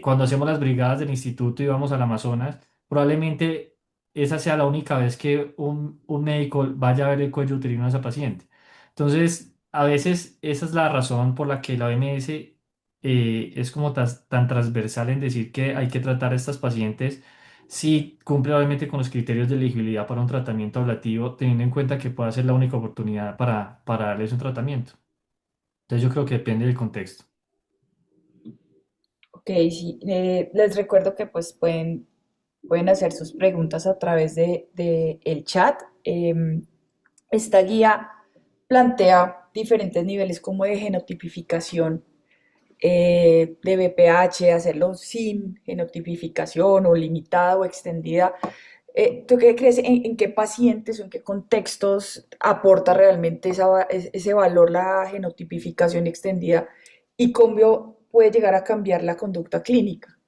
cuando hacemos las brigadas del instituto y vamos al Amazonas, probablemente esa sea la única vez que un médico vaya a ver el cuello uterino de esa paciente. Entonces, a veces esa es la razón por la que la OMS es como tan transversal en decir que hay que tratar a estas pacientes si cumple obviamente con los criterios de elegibilidad para un tratamiento ablativo, teniendo en cuenta que puede ser la única oportunidad para darles un tratamiento. Entonces yo creo que depende del contexto. Ok, sí. Les recuerdo que pues pueden hacer sus preguntas a través de el chat. Esta guía plantea diferentes niveles como de genotipificación de BPH, hacerlo sin genotipificación o limitada o extendida. ¿Tú qué crees en qué pacientes o en qué contextos aporta realmente ese valor la genotipificación extendida y cómo puede llegar a cambiar la conducta clínica?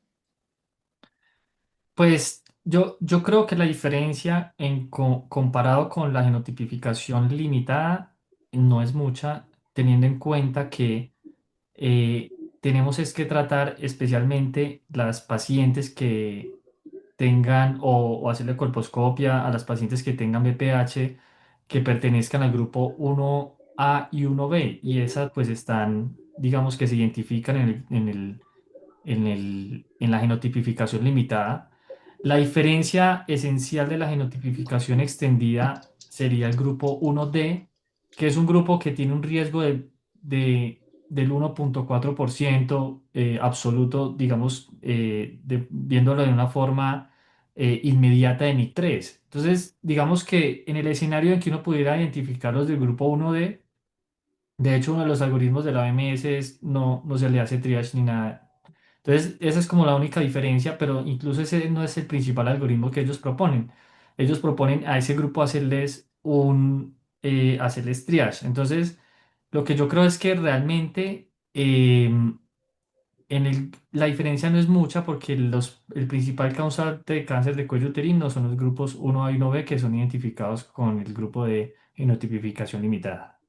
Pues yo creo que la diferencia comparado con la genotipificación limitada no es mucha, teniendo en cuenta que tenemos es que tratar especialmente las pacientes que tengan o hacerle colposcopia a las pacientes que tengan BPH que pertenezcan al grupo 1A y 1B y esas pues están, digamos que se identifican en la genotipificación limitada. La diferencia esencial de la genotipificación extendida sería el grupo 1D, que es un grupo que tiene un riesgo del 1,4% absoluto, digamos, viéndolo de una forma inmediata de NIC3. Entonces, digamos que en el escenario en que uno pudiera identificar los del grupo 1D, de hecho, uno de los algoritmos de la OMS no se le hace triage ni nada. Entonces, esa es como la única diferencia, pero incluso ese no es el principal algoritmo que ellos proponen. Ellos proponen a ese grupo hacerles triage. Entonces, lo que yo creo es que realmente la diferencia no es mucha porque el principal causante de cáncer de cuello uterino son los grupos 1A y 1B que son identificados con el grupo de genotipificación limitada.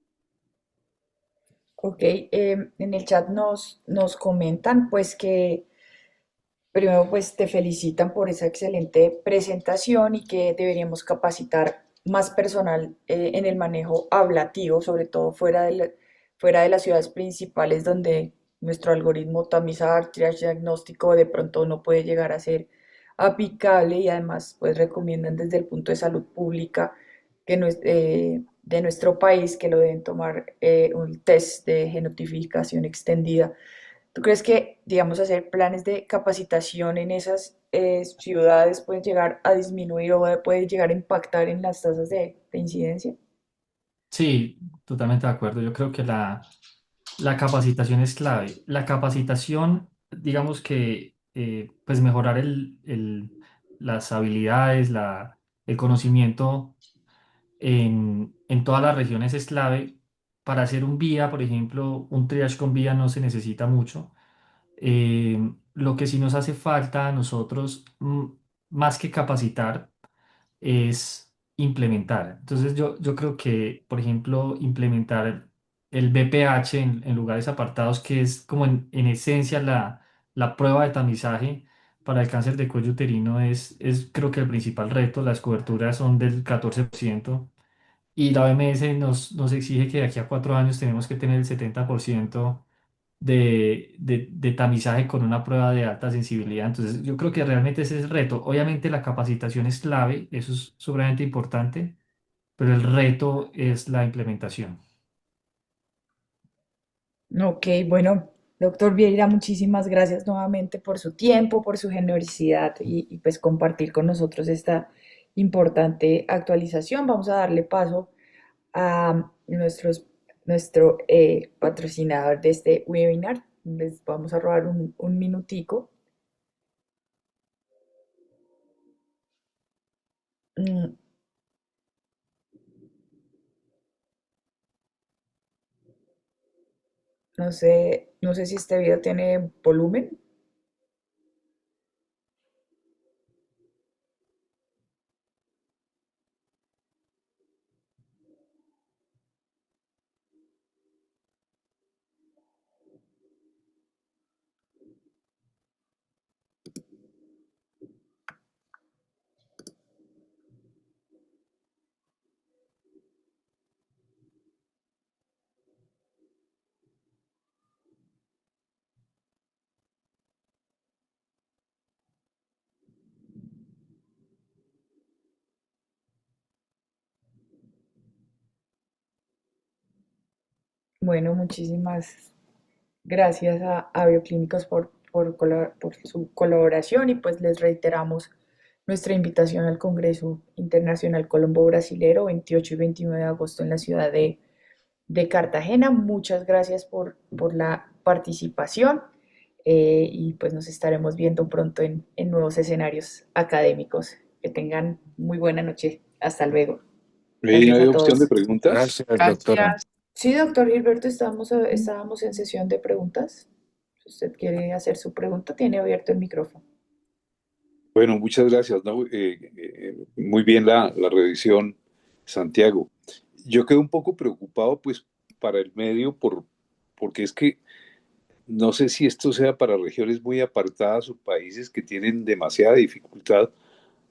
Ok, en el chat nos comentan pues que primero pues te felicitan por esa excelente presentación y que deberíamos capacitar más personal en el manejo hablativo, sobre todo fuera de las ciudades principales donde nuestro algoritmo tamizar, triage diagnóstico de pronto no puede llegar a ser aplicable y además pues recomiendan desde el punto de salud pública que de nuestro país que lo deben tomar un test de genotificación extendida. ¿Tú crees que, digamos, hacer planes de capacitación en esas ciudades pueden llegar a disminuir o puede llegar a impactar en las tasas de incidencia? Sí, totalmente de acuerdo. Yo creo que la capacitación es clave. La capacitación, digamos que, pues mejorar las habilidades, el conocimiento en todas las regiones es clave. Para hacer un vía, por ejemplo, un triage con vía no se necesita mucho. Lo que sí nos hace falta a nosotros, más que capacitar, es implementar. Entonces yo creo que, por ejemplo, implementar el BPH en lugares apartados, que es como en esencia la prueba de tamizaje para el cáncer de cuello uterino, es creo que el principal reto. Las coberturas son del 14% y la OMS nos exige que de aquí a 4 años tenemos que tener el 70% de tamizaje con una prueba de alta sensibilidad. Entonces, yo creo que realmente ese es el reto. Obviamente la capacitación es clave, eso es supremamente importante, pero el reto es la implementación. Ok, bueno, doctor Vieira, muchísimas gracias nuevamente por su tiempo, por su generosidad y pues compartir con nosotros esta importante actualización. Vamos a darle paso a nuestro patrocinador de este webinar. Les vamos a robar un minutico. Mm, no sé si este video tiene volumen. Bueno, muchísimas gracias a Bioclínicos por su colaboración y pues les reiteramos nuestra invitación al Congreso Internacional Colombo Brasilero 28 y 29 de agosto en la ciudad de Cartagena. Muchas gracias por la participación y pues nos estaremos viendo pronto en nuevos escenarios académicos. Que tengan muy buena noche. Hasta luego. ¿No Gracias hay a opción de todos. preguntas? Gracias, doctora. Sí, doctor Gilberto, estábamos en sesión de preguntas. Si usted quiere hacer su pregunta, tiene abierto el micrófono. Bueno, muchas gracias, ¿no? Muy bien la revisión, Santiago. Yo quedo un poco preocupado, pues, para el medio, porque es que no sé si esto sea para regiones muy apartadas o países que tienen demasiada dificultad.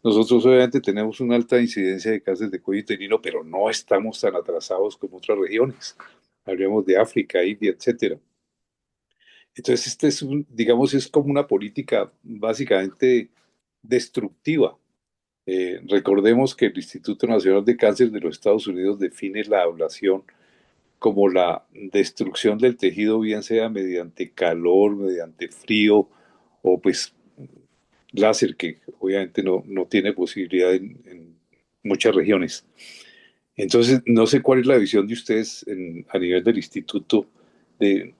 Nosotros obviamente tenemos una alta incidencia de cáncer de cuello uterino, pero no estamos tan atrasados como otras regiones. Hablemos de África, India, etcétera. Entonces, este es digamos, es como una política básicamente destructiva. Recordemos que el Instituto Nacional de Cáncer de los Estados Unidos define la ablación como la destrucción del tejido, bien sea mediante calor, mediante frío o pues láser, que obviamente no tiene posibilidad en muchas regiones. Entonces, no sé cuál es la visión de ustedes a nivel del instituto de,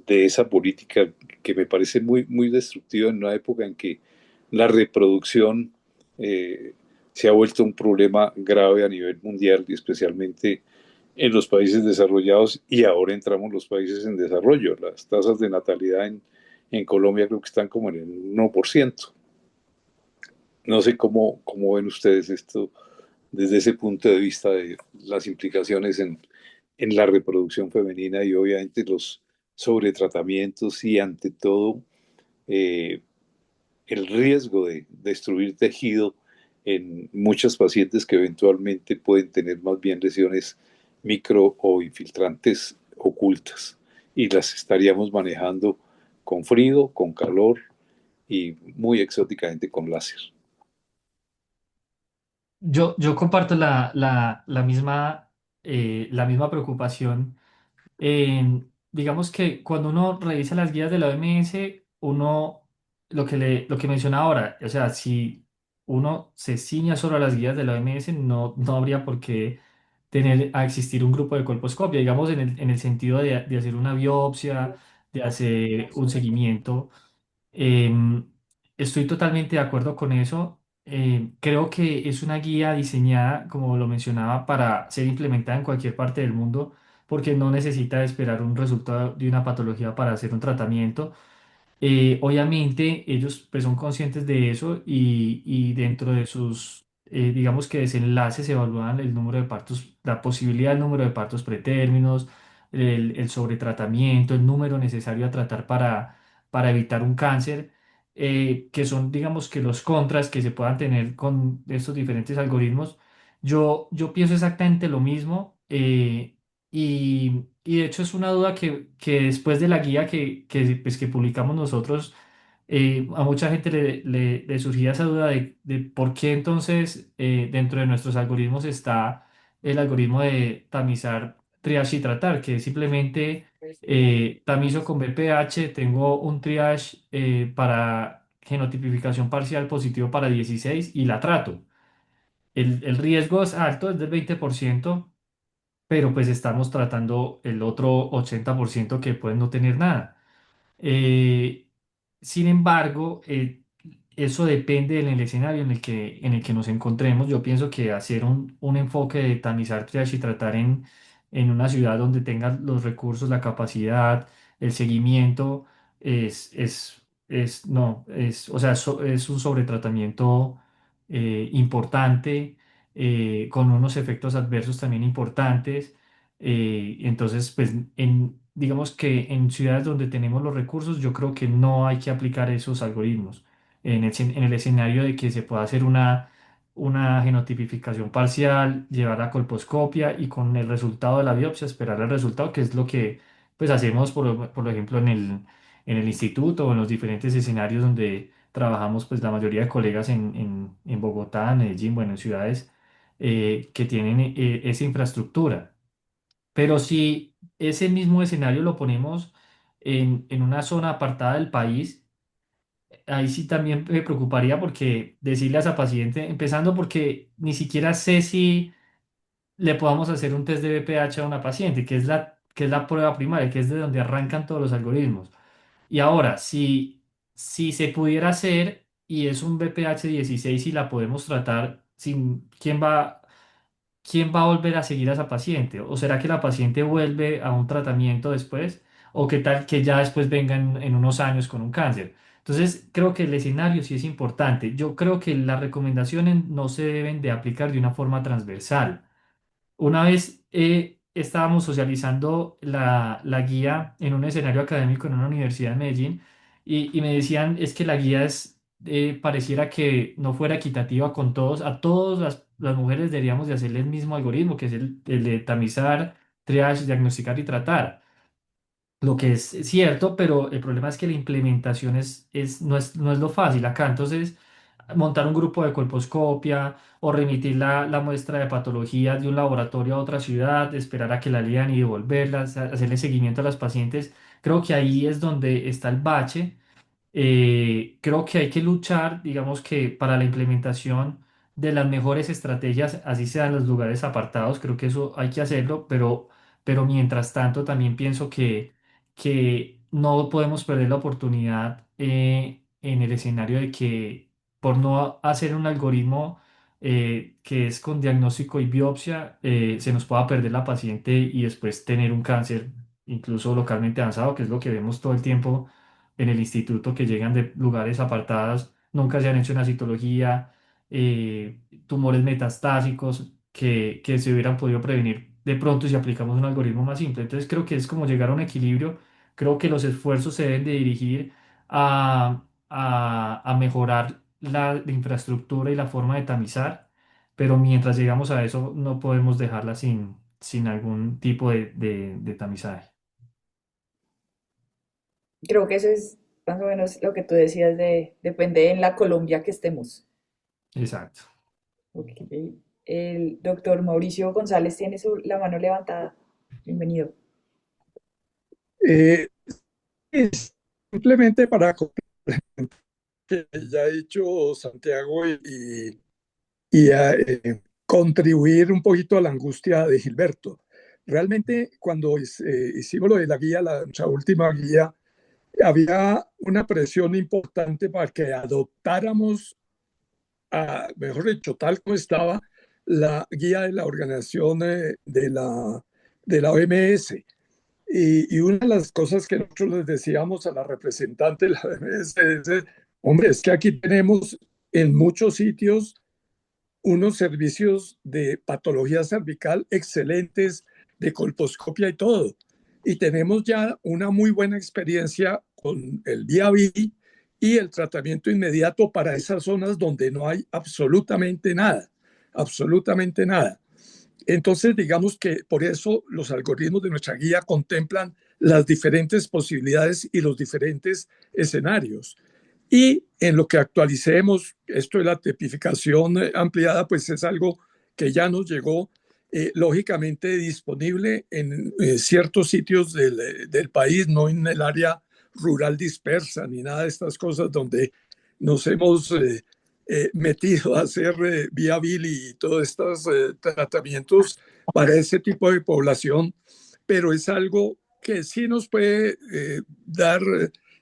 de esa política que me parece muy destructiva en una época en que la reproducción se ha vuelto un problema grave a nivel mundial y especialmente en los países desarrollados y ahora entramos los países en desarrollo. Las tasas de natalidad En Colombia creo que están como en el 1%. No sé cómo ven ustedes esto desde ese punto de vista de las implicaciones en la reproducción femenina y obviamente los sobretratamientos y ante todo eh, el riesgo de destruir tejido en muchas pacientes que eventualmente pueden tener más bien lesiones micro o infiltrantes ocultas y las estaríamos manejando con frío, con calor y muy exóticamente con láser. Yo comparto la misma preocupación. Digamos que cuando uno revisa las guías de la OMS, lo que menciona ahora, o sea, si uno se ciña solo a las guías de la OMS, no habría por qué tener a existir un grupo de colposcopia, digamos en el sentido de hacer una biopsia, de hacer un seguimiento. Em, Estoy totalmente de acuerdo con eso. Creo que es una guía diseñada, como lo mencionaba, para ser implementada en cualquier parte del mundo, porque no necesita esperar un resultado de una patología para hacer un tratamiento. Obviamente ellos pues, son conscientes de eso y dentro de sus, digamos que desenlaces evalúan el número de partos, la posibilidad del número de partos pretérminos, el sobretratamiento, el número necesario a tratar para evitar un cáncer, que son digamos que los contras que se puedan tener con estos diferentes algoritmos. Yo pienso exactamente lo mismo. Y de hecho es una duda que después de la guía pues, que publicamos nosotros, a mucha gente le surgía esa duda de por qué entonces dentro de nuestros algoritmos está el algoritmo de tamizar, triage y tratar, que es simplemente tamizo con BPH, tengo un triage para genotipificación parcial positivo para 16 y la trato. El riesgo es alto, es del 20%, pero pues estamos tratando el otro 80% que pueden no tener nada. Eh, Sin embargo, eso depende del escenario en el que nos encontremos. Yo pienso que hacer un enfoque de tamizar, triage y tratar en una ciudad donde tengan los recursos, la capacidad, el seguimiento, no, o sea, es un sobretratamiento importante, con unos efectos adversos también importantes. Entonces, pues, digamos que en ciudades donde tenemos los recursos, yo creo que no hay que aplicar esos algoritmos. En el escenario de que se pueda hacer una genotipificación parcial, llevar la colposcopia y con el resultado de la biopsia esperar el resultado, que es lo que pues hacemos, por ejemplo, en el instituto o en los diferentes escenarios donde trabajamos, pues la mayoría de colegas en Bogotá, Medellín, bueno, en ciudades que tienen esa infraestructura. Pero si ese mismo escenario lo ponemos en una zona apartada del país, ahí sí también me preocuparía porque decirle a esa paciente, empezando porque ni siquiera sé si le podamos hacer un test de BPH a una paciente, que es la prueba primaria, que es de donde arrancan todos los algoritmos. Y ahora, si se pudiera hacer y es un BPH 16 y la podemos tratar, ¿quién va a volver a seguir a esa paciente? ¿O será que la paciente vuelve a un tratamiento después? ¿O qué tal que ya después vengan en unos años con un cáncer? Entonces, creo que el escenario sí es importante. Yo creo que las recomendaciones no se deben de aplicar de una forma transversal. Una vez estábamos socializando la guía en un escenario académico en una universidad en Medellín y me decían es que la guía pareciera que no fuera equitativa con todos, a todas las mujeres deberíamos de hacerle el mismo algoritmo, que es el de tamizar, triage, diagnosticar y tratar. Lo que es cierto, pero el problema es que la implementación no es lo fácil acá. Entonces, montar un grupo de colposcopia o remitir la muestra de patología de un laboratorio a otra ciudad, esperar a que la lean y devolverlas, hacerle seguimiento a las pacientes, creo que ahí es donde está el bache. Creo que hay que luchar, digamos que para la implementación de las mejores estrategias, así sean los lugares apartados, creo que eso hay que hacerlo, pero mientras tanto también pienso que no podemos perder la oportunidad en el escenario de que por no hacer un algoritmo que es con diagnóstico y biopsia, se nos pueda perder la paciente y después tener un cáncer, incluso localmente avanzado, que es lo que vemos todo el tiempo en el instituto que llegan de lugares apartados, nunca se han hecho una citología, tumores metastásicos que se hubieran podido prevenir de pronto si aplicamos un algoritmo más simple. Entonces creo que es como llegar a un equilibrio. Creo que los esfuerzos se deben de dirigir a mejorar la infraestructura y la forma de tamizar, pero mientras llegamos a eso no podemos dejarla sin algún tipo de tamizaje. Creo que eso es más o menos lo que tú decías de depende en la Colombia que estemos. Exacto. Ok. El doctor Mauricio González tiene la mano levantada. Bienvenido. Eh, es simplemente para que ya ha dicho Santiago y contribuir un poquito a la angustia de Gilberto. Realmente cuando hicimos lo de la guía, nuestra última guía, había una presión importante para que adoptáramos, mejor dicho, tal como estaba la guía de la organización de la OMS. Y una de las cosas que nosotros les decíamos a la representante de la OMS es, hombre, es que aquí tenemos en muchos sitios unos servicios de patología cervical excelentes, de colposcopia y todo. Y tenemos ya una muy buena experiencia con el Viavi y el tratamiento inmediato para esas zonas donde no hay absolutamente nada, absolutamente nada. Entonces, digamos que por eso los algoritmos de nuestra guía contemplan las diferentes posibilidades y los diferentes escenarios. Y en lo que actualicemos, esto de la tipificación ampliada, pues es algo que ya nos llegó lógicamente disponible en ciertos sitios del país, no en el área rural dispersa ni nada de estas cosas donde nos hemos metido a hacer vía Bill y todos estos tratamientos para ese tipo de población, pero es algo que sí nos puede dar,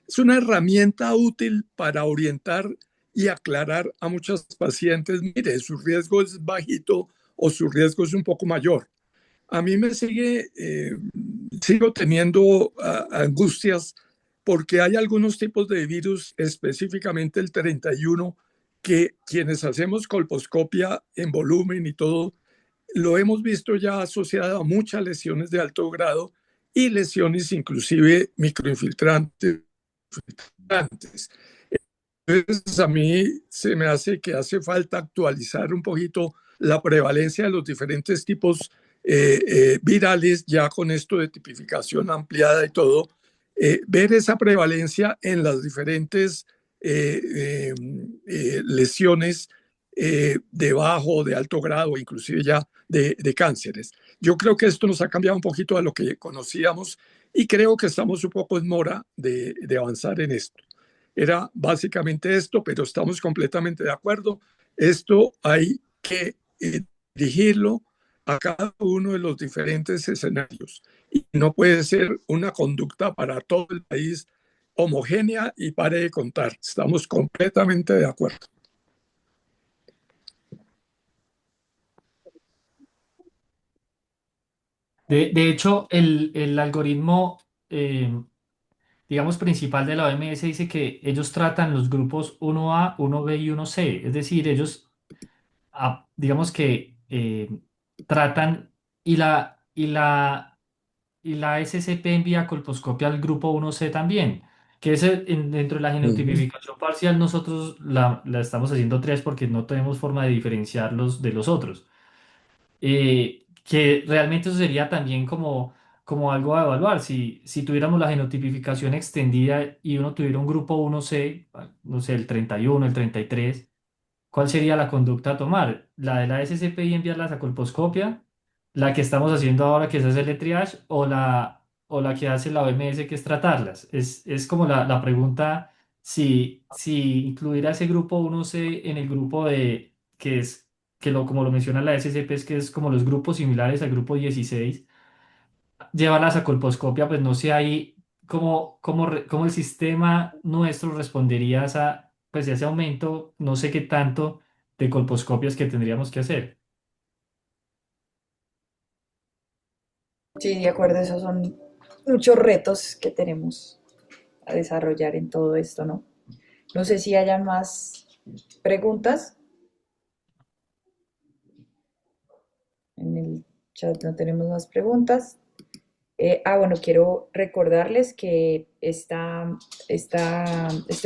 es una herramienta útil para orientar y aclarar a muchos pacientes, mire, su riesgo es bajito o su riesgo es un poco mayor. A mí me sigo teniendo angustias porque hay algunos tipos de virus, específicamente el 31, que quienes hacemos colposcopia en volumen y todo, lo hemos visto ya asociado a muchas lesiones de alto grado y lesiones inclusive microinfiltrantes. Entonces, a mí se me hace que hace falta actualizar un poquito la prevalencia de los diferentes tipos virales, ya con esto de tipificación ampliada y todo, ver esa prevalencia en las diferentes lesiones de bajo o de alto grado, inclusive ya de cánceres. Yo creo que esto nos ha cambiado un poquito a lo que conocíamos y creo que estamos un poco en mora de avanzar en esto. Era básicamente esto, pero estamos completamente de acuerdo. Esto hay que dirigirlo a cada uno de los diferentes escenarios y no puede ser una conducta para todo el país homogénea y pare de contar. Estamos completamente de acuerdo. De hecho, el algoritmo, digamos, principal de la OMS dice que ellos tratan los grupos 1A, 1B y 1C. Es decir, ellos, digamos que tratan y la SCP envía colposcopia al grupo 1C también, que es dentro de la Uh -huh. genotipificación parcial nosotros la estamos haciendo tres porque no tenemos forma de diferenciarlos de los otros. Que realmente eso sería también como algo a evaluar. Si tuviéramos la genotipificación extendida y uno tuviera un grupo 1C, no sé, el 31, el 33, ¿cuál sería la conducta a tomar? ¿La de la SCP y enviarla a colposcopia? ¿La que estamos haciendo ahora, que es hacerle triage? ¿O la que hace la OMS, que es tratarlas? Es como la pregunta si incluir a ese grupo 1C en el grupo que es, como lo menciona la SCP, es que es como los grupos similares al grupo 16, llevarlas a colposcopia, pues no sé ahí cómo el sistema nuestro respondería pues, a ese aumento, no sé qué tanto de colposcopias que tendríamos que hacer. Sí, de acuerdo, esos son muchos retos que tenemos a desarrollar en todo esto, ¿no? No sé si hayan más preguntas. En el chat no tenemos más preguntas. Bueno, quiero recordarles que este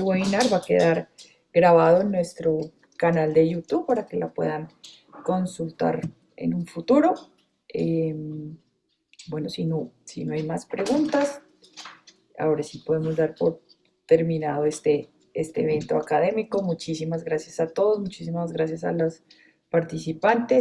webinar va a quedar grabado en nuestro canal de YouTube para que la puedan consultar en un futuro. Eh, bueno, si no hay más preguntas, ahora sí podemos dar por terminado este evento académico. Muchísimas gracias a todos, muchísimas gracias a los participantes.